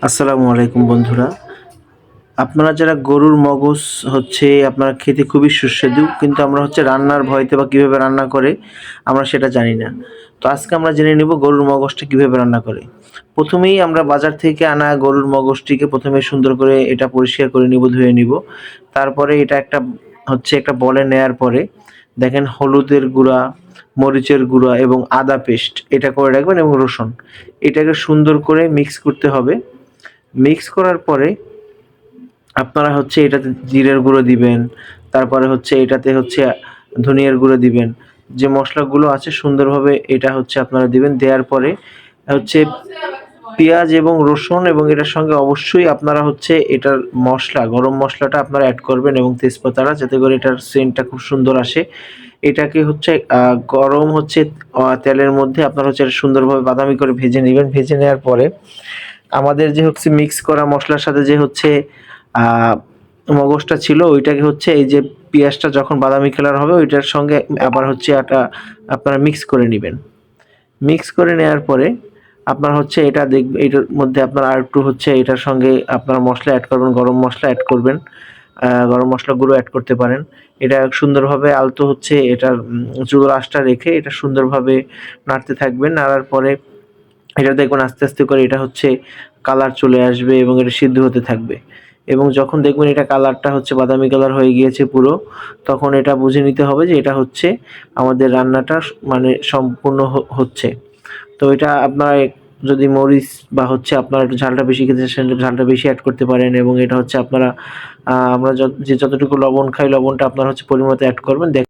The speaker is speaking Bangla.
আসসালামু আলাইকুম বন্ধুরা। আপনারা যারা গরুর মগজ আপনারা খেতে খুবই সুস্বাদু, কিন্তু আমরা রান্নার ভয়তে বা কিভাবে রান্না করে আমরা সেটা জানি না। তো আজকে আমরা জেনে নিব গরুর মগজটা কিভাবে রান্না করে। প্রথমেই আমরা বাজার থেকে আনা গরুর মগজটিকে প্রথমে সুন্দর করে এটা পরিষ্কার করে নিব, ধুয়ে নিব। তারপরে এটা একটা বলে নেয়ার পরে দেখেন হলুদের গুঁড়া, মরিচের গুঁড়া এবং আদা পেস্ট এটা করে রাখবেন এবং রসুন। এটাকে সুন্দর করে মিক্স করতে হবে। মিক্স করার পরে আপনারা এটাতে জিরের গুঁড়ো দিবেন। তারপরে এটাতে ধনিয়ার গুঁড়ো দিবেন। যে মসলাগুলো আছে সুন্দরভাবে এটা আপনারা দিবেন। দেওয়ার পরে হচ্ছে পেঁয়াজ এবং রসুন এবং এটার সঙ্গে অবশ্যই আপনারা এটার গরম মসলাটা আপনারা এড করবেন এবং তেজপাতাটা, যাতে করে এটার সেন্টটা খুব সুন্দর আসে। এটাকে গরম তেলের মধ্যে আপনারা এটা সুন্দরভাবে বাদামি করে ভেজে নিবেন। ভেজে নেওয়ার পরে আমাদের যে মিক্স করা মসলার সাথে যে আ মগজটা ছিল ওইটাকে এই যে পেঁয়াজটা যখন বাদামি কালার হবে ওইটার সঙ্গে আবার এটা আপনারা মিক্স করে নিবেন। মিক্স করে নেওয়ার পরে আপনার এটার মধ্যে আপনারা আরেকটু এটার সঙ্গে আপনারা মসলা এড করবেন, গরম মসলা এড করবেন। গরম মসলা গুঁড়ো এড করতে পারেন। এটা সুন্দরভাবে আলতো এটার চুলার আঁচটা রেখে এটা সুন্দরভাবে নাড়তে থাকবেন। নাড়ার পরে এটা দেখবেন আস্তে, আস্তে করে এটা কালার চলে আসবে এবং এটা সিদ্ধ হতে থাকবে। এবং যখন দেখবেন এটা কালারটা বাদামি কালার হয়ে গিয়েছে পুরো, তখন এটা বুঝে নিতে হবে যে এটা আমাদের রান্নাটা মানে সম্পূর্ণ হচ্ছে। তো এটা আপনারা যদি মরিচ বা আপনারা একটু ঝালটা বেশি খেতে চান, ঝালটা বেশি এড করতে পারেন এবং এটা আপনারা আমরা যে যতটুকু লবণ খাই লবণটা আপনারা পরিমাণে এড করবেন।